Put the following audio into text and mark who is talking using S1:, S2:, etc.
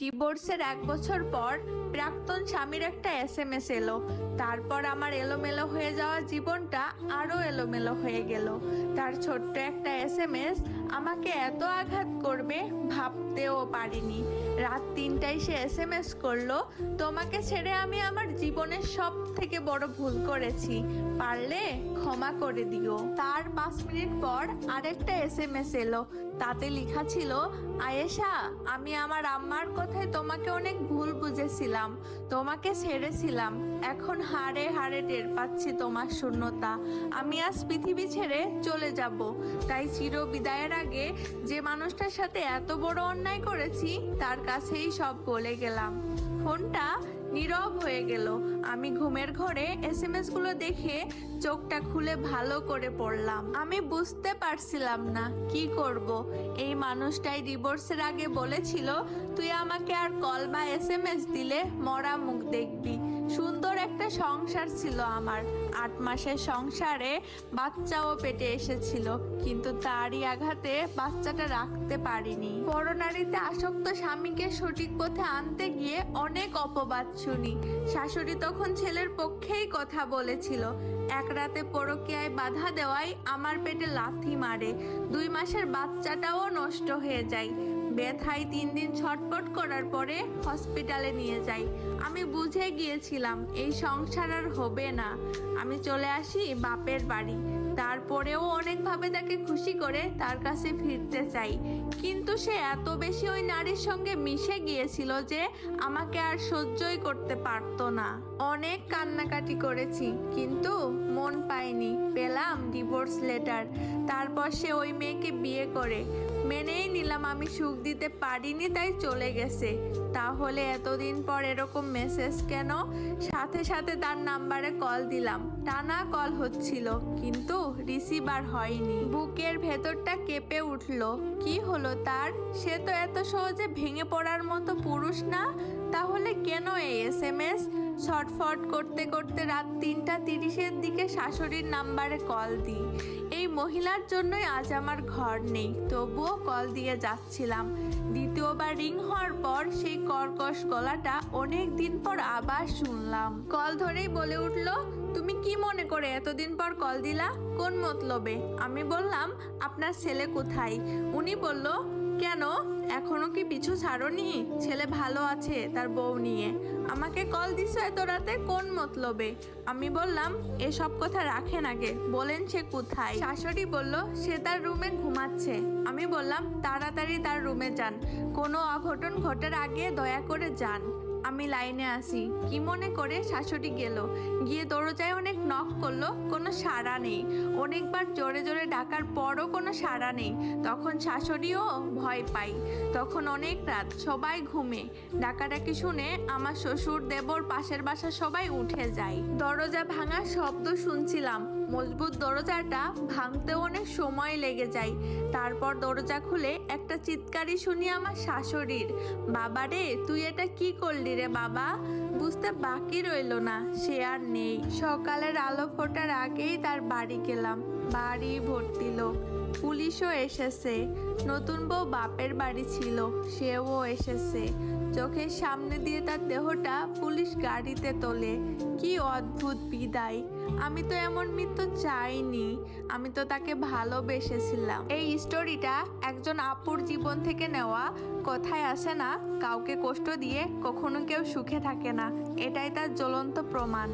S1: ডিভোর্সের 1 বছর পর প্রাক্তন স্বামীর একটা এসএমএস এলো। তারপর আমার এলোমেলো হয়ে যাওয়া জীবনটা আরো এলোমেলো হয়ে গেল। তার ছোট্ট একটা এসএমএস আমাকে এত আঘাত করবে ভাবতেও পারিনি। রাত 3টায় সে এসএমএস করলো, তোমাকে ছেড়ে আমি আমার জীবনের সব থেকে বড় ভুল করেছি, পারলে ক্ষমা করে দিও। তার 5 মিনিট পর আরেকটা এসএমএস এলো। তাতে লেখা ছিল, আয়েশা, আমি আমার আম্মার কথায় তোমাকে অনেক ভুল বুঝেছিলাম, তোমাকে ছেড়েছিলাম। এখন হাড়ে হাড়ে টের পাচ্ছি তোমার শূন্যতা। আমি আজ পৃথিবী ছেড়ে চলে যাব। তাই চির বিদায়ের আগে যে মানুষটার সাথে এত বড় অন্যায় করেছি তার কাছেই সব বলে গেলাম। ফোনটা নীরব হয়ে গেল। আমি ঘুমের ঘরে এসএমএস গুলো দেখে চোখটা খুলে ভালো করে পড়লাম। আমি বুঝতে পারছিলাম না কি করব। এই মানুষটাই ডিভোর্সের আগে বলেছিল, তুই আমাকে আর কল বা এসএমএস দিলে মরা মুখ দেখবি। সুন্দর একটা সংসার ছিল আমার। 8 মাসের সংসারে বাচ্চাও পেটে এসেছিল, কিন্তু তারই আঘাতে বাচ্চাটা রাখতে পারিনি। পরনারীতে আসক্ত স্বামীকে সঠিক পথে আনতে গিয়ে অনেক অপবাদ শুনি। শাশুড়ি তখন ছেলের পক্ষেই কথা বলেছিল। এক রাতে পরকীয়ায় বাধা দেওয়ায় আমার পেটে লাথি মারে। 2 মাসের বাচ্চাটাও নষ্ট হয়ে যায়। ব্যথায় 3 দিন ছটপট করার পরে হসপিটালে নিয়ে যাই। আমি বুঝে গিয়েছিলাম এই সংসার আর হবে না। আমি চলে আসি বাপের বাড়ি। তারপরেও অনেকভাবে তাকে খুশি করে তার কাছে ফিরতে চাই, কিন্তু সে এত বেশি ওই নারীর সঙ্গে মিশে গিয়েছিল যে আমাকে আর সহ্যই করতে পারতো না। অনেক কান্নাকাটি করেছি, কিন্তু মন পাইনি। পেলাম ডিভোর্স লেটার। তারপর সে ওই মেয়েকে বিয়ে করে। মেনেই নিলাম আমি সুখ দিতে পারিনি, তাই চলে গেছে। তাহলে এতদিন পর এরকম মেসেজ কেন? সাথে সাথে তার নাম্বারে কল দিলাম। টানা কল হচ্ছিল, কিন্তু রিসিভার হয়নি। বুকের ভেতরটা কেঁপে উঠল। কি হলো তার? সে তো এত সহজে ভেঙে পড়ার মতো পুরুষ না। তাহলে কেন এই এসএমএস? ছটফট করতে করতে রাত 3:30-এর দিকে শাশুড়ির নাম্বারে কল দিই। এই মহিলার জন্যই আজ আমার ঘর নেই, তবুও কল দিয়ে যাচ্ছিলাম। দ্বিতীয়বার রিং হওয়ার পর সেই কর্কশ গলাটা অনেক দিন পর আবার শুনলাম। কল ধরেই বলে উঠল, তুমি কি মনে করে এতদিন পর কল দিলা? কোন মতলবে? আমি বললাম, আপনার ছেলে কোথায়? উনি বলল, কেন, এখনো কি পিছু ছাড়নি? ছেলে ভালো আছে তার বউ নিয়ে। আমাকে কল দিছো এত রাতে কোন মতলবে? আমি বললাম, এসব কথা রাখেন আগে, বলেন সে কোথায়? শাশুড়ি বলল, সে তার রুমে ঘুমাচ্ছে। আমি বললাম, তাড়াতাড়ি তার রুমে যান, কোনো অঘটন ঘটার আগে দয়া করে যান। আমি লাইনে আসি। কি মনে করে শাশুড়ি গেল। গিয়ে দরজায় অনেক নক করলো, কোনো সাড়া নেই। অনেকবার জোরে জোরে ডাকার পরও কোনো সাড়া নেই। তখন শাশুড়িও ভয় পাই। তখন অনেক রাত, সবাই ঘুমে। ডাকাডাকি শুনে আমার শ্বশুর, দেবর, পাশের বাসা সবাই উঠে যায়। দরজা ভাঙার শব্দ শুনছিলাম। মজবুত দরজাটা ভাঙতেও অনেক সময় লেগে যায়। তারপর দরজা খুলে একটা চিৎকারই শুনি আমার শাশুড়ির, বাবারে তুই এটা কি করলি রে বাবা? বুঝতে বাকি রইল না, সে আর নেই। সকালের আলো ফোটার আগেই তার বাড়ি গেলাম। বাড়ি ভর্তি লোক। পুলিশও এসেছে। নতুন বউ বাপের বাড়ি ছিল, সেও এসেছে। চোখের সামনে দিয়ে তার দেহটা পুলিশ গাড়িতে তোলে। কি অদ্ভুত বিদায়! আমি তো এমন মৃত্যু চাইনি, আমি তো তাকে ভালোবেসেছিলাম। এই স্টোরিটা একজন আপুর জীবন থেকে নেওয়া। কথায় আসে না, কাউকে কষ্ট দিয়ে কখনো কেউ সুখে থাকে না। এটাই তার জ্বলন্ত প্রমাণ।